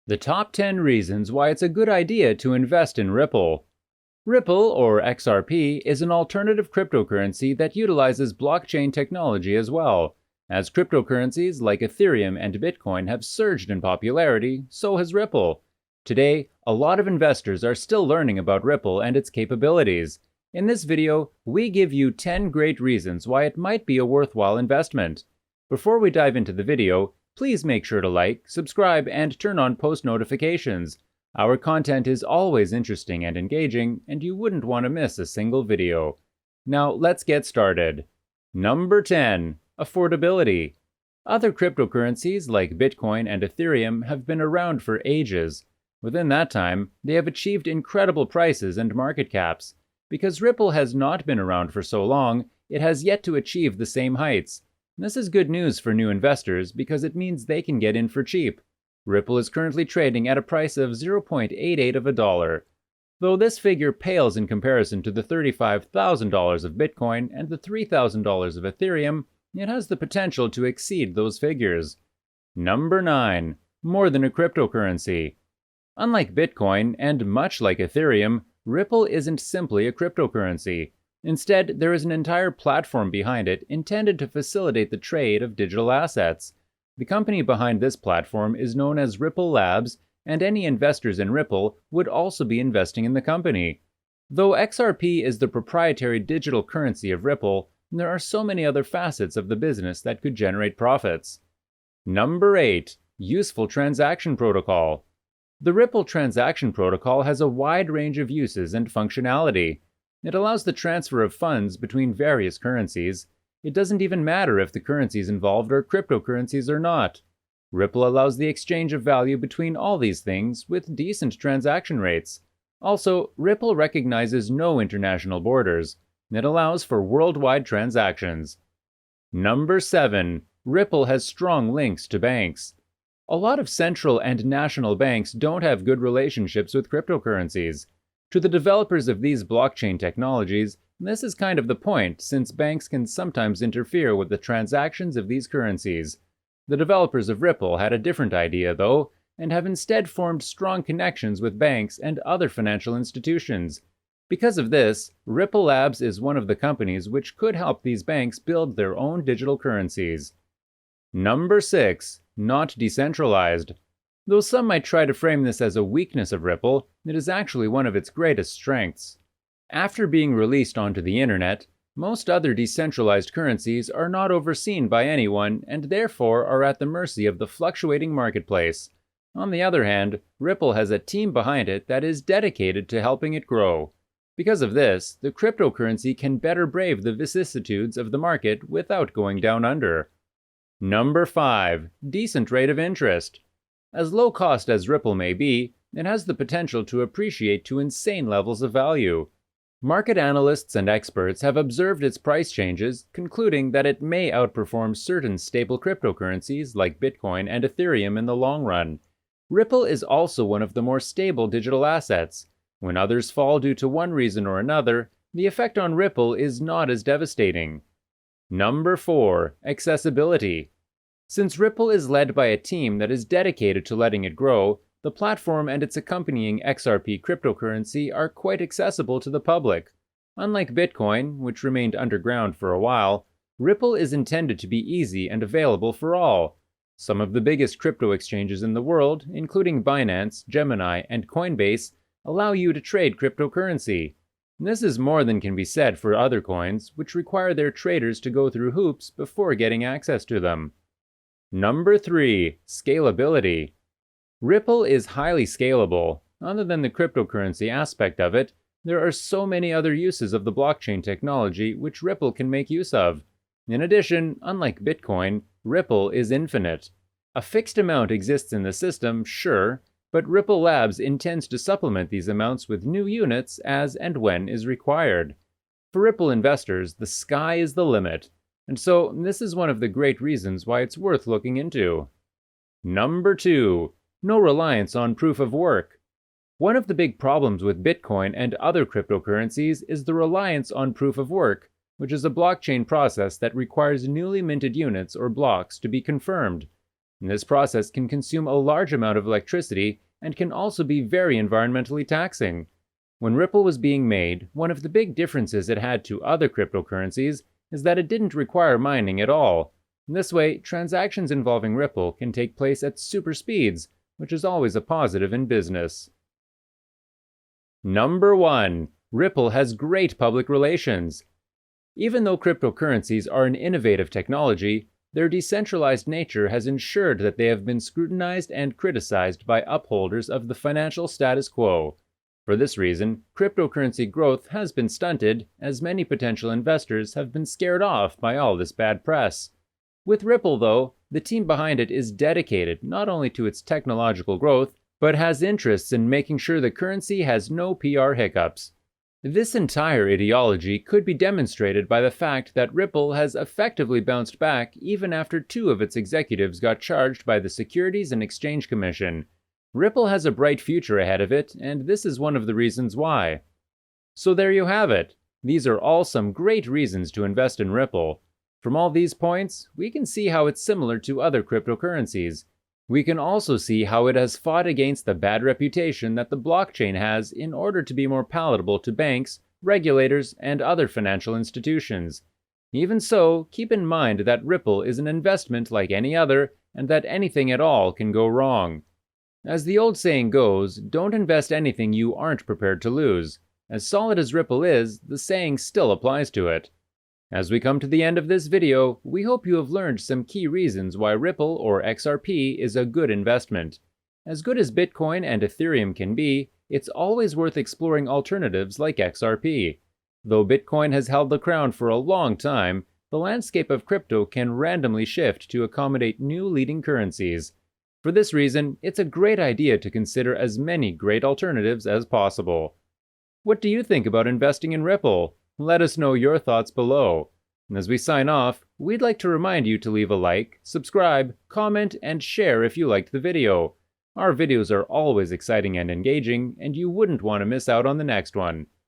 The top 10 reasons why it's a good idea to invest in Ripple. Ripple, or XRP, is an alternative cryptocurrency that utilizes blockchain technology as well. As cryptocurrencies like Ethereum and Bitcoin have surged in popularity, so has Ripple. Today, a lot of investors are still learning about Ripple and its capabilities. In this video, we give you 10 great reasons why it might be a worthwhile investment. Before we dive into the video, please make sure to like, subscribe, and turn on post notifications. Our content is always interesting and engaging, and you wouldn't want to miss a single video. Now, let's get started. Number 10. Affordability. Other cryptocurrencies like Bitcoin and Ethereum have been around for ages. Within that time, they have achieved incredible prices and market caps. Because Ripple has not been around for so long, it has yet to achieve the same heights. This is good news for new investors because it means they can get in for cheap. Ripple is currently trading at a price of 0.88 of a dollar. Though this figure pales in comparison to the $35,000 of Bitcoin and the $3,000 of Ethereum, it has the potential to exceed those figures. Number 9. More than a cryptocurrency. Unlike Bitcoin, and much like Ethereum, Ripple isn't simply a cryptocurrency. Instead, there is an entire platform behind it intended to facilitate the trade of digital assets. The company behind this platform is known as Ripple Labs, and any investors in Ripple would also be investing in the company. Though XRP is the proprietary digital currency of Ripple, there are so many other facets of the business that could generate profits. Number 8. Useful Transaction Protocol. The Ripple Transaction Protocol has a wide range of uses and functionality. It allows the transfer of funds between various currencies. It doesn't even matter if the currencies involved are cryptocurrencies or not. Ripple allows the exchange of value between all these things with decent transaction rates. Also, Ripple recognizes no international borders. It allows for worldwide transactions. Number 7. Ripple has strong links to banks. A lot of central and national banks don't have good relationships with cryptocurrencies. To the developers of these blockchain technologies, this is kind of the point, since banks can sometimes interfere with the transactions of these currencies. The developers of Ripple had a different idea, though, and have instead formed strong connections with banks and other financial institutions. Because of this, Ripple Labs is one of the companies which could help these banks build their own digital currencies. Number 6. Not decentralized. Though some might try to frame this as a weakness of Ripple, it is actually one of its greatest strengths. After being released onto the internet, most other decentralized currencies are not overseen by anyone and therefore are at the mercy of the fluctuating marketplace. On the other hand, Ripple has a team behind it that is dedicated to helping it grow. Because of this, the cryptocurrency can better brave the vicissitudes of the market without going down under. Number 5. Decent rate of interest. As low cost as Ripple may be, it has the potential to appreciate to insane levels of value. Market analysts and experts have observed its price changes, concluding that it may outperform certain stable cryptocurrencies like Bitcoin and Ethereum in the long run. Ripple is also one of the more stable digital assets. When others fall due to one reason or another, the effect on Ripple is not as devastating. Number 4. Accessibility. Since Ripple is led by a team that is dedicated to letting it grow, the platform and its accompanying XRP cryptocurrency are quite accessible to the public. Unlike Bitcoin, which remained underground for a while, Ripple is intended to be easy and available for all. Some of the biggest crypto exchanges in the world, including Binance, Gemini, and Coinbase, allow you to trade cryptocurrency. This is more than can be said for other coins, which require their traders to go through hoops before getting access to them. Number 3. Scalability. Ripple is highly scalable. Other than the cryptocurrency aspect of it, there are so many other uses of the blockchain technology which Ripple can make use of. In addition, unlike Bitcoin, Ripple is infinite. A fixed amount exists in the system, sure, but Ripple Labs intends to supplement these amounts with new units as and when is required. For Ripple investors, the sky is the limit, and so this is one of the great reasons why it's worth looking into. Number 2. No reliance on proof of work. One of the big problems with Bitcoin and other cryptocurrencies is the reliance on proof of work, which is a blockchain process that requires newly minted units or blocks to be confirmed. This process can consume a large amount of electricity and can also be very environmentally taxing. When Ripple was being made, one of the big differences it had to other cryptocurrencies is that it didn't require mining at all. This way, transactions involving Ripple can take place at super speeds, which is always a positive in business. Number 1. Ripple has great public relations. Even though cryptocurrencies are an innovative technology, their decentralized nature has ensured that they have been scrutinized and criticized by upholders of the financial status quo. For this reason, cryptocurrency growth has been stunted, as many potential investors have been scared off by all this bad press. With Ripple, though, the team behind it is dedicated not only to its technological growth, but has interests in making sure the currency has no PR hiccups. This entire ideology could be demonstrated by the fact that Ripple has effectively bounced back even after 2 of its executives got charged by the Securities and Exchange Commission. Ripple has a bright future ahead of it, and this is one of the reasons why. So there you have it. These are all some great reasons to invest in Ripple. From all these points, we can see how it's similar to other cryptocurrencies. We can also see how it has fought against the bad reputation that the blockchain has in order to be more palatable to banks, regulators, and other financial institutions. Even so, keep in mind that Ripple is an investment like any other, and that anything at all can go wrong. As the old saying goes, don't invest anything you aren't prepared to lose. As solid as Ripple is, the saying still applies to it. As we come to the end of this video, we hope you have learned some key reasons why Ripple or XRP is a good investment. As good as Bitcoin and Ethereum can be, it's always worth exploring alternatives like XRP. Though Bitcoin has held the crown for a long time, the landscape of crypto can randomly shift to accommodate new leading currencies. For this reason, it's a great idea to consider as many great alternatives as possible. What do you think about investing in Ripple? Let us know your thoughts below. And as we sign off, we'd like to remind you to leave a like, subscribe, comment, and share if you liked the video. Our videos are always exciting and engaging, and you wouldn't want to miss out on the next one.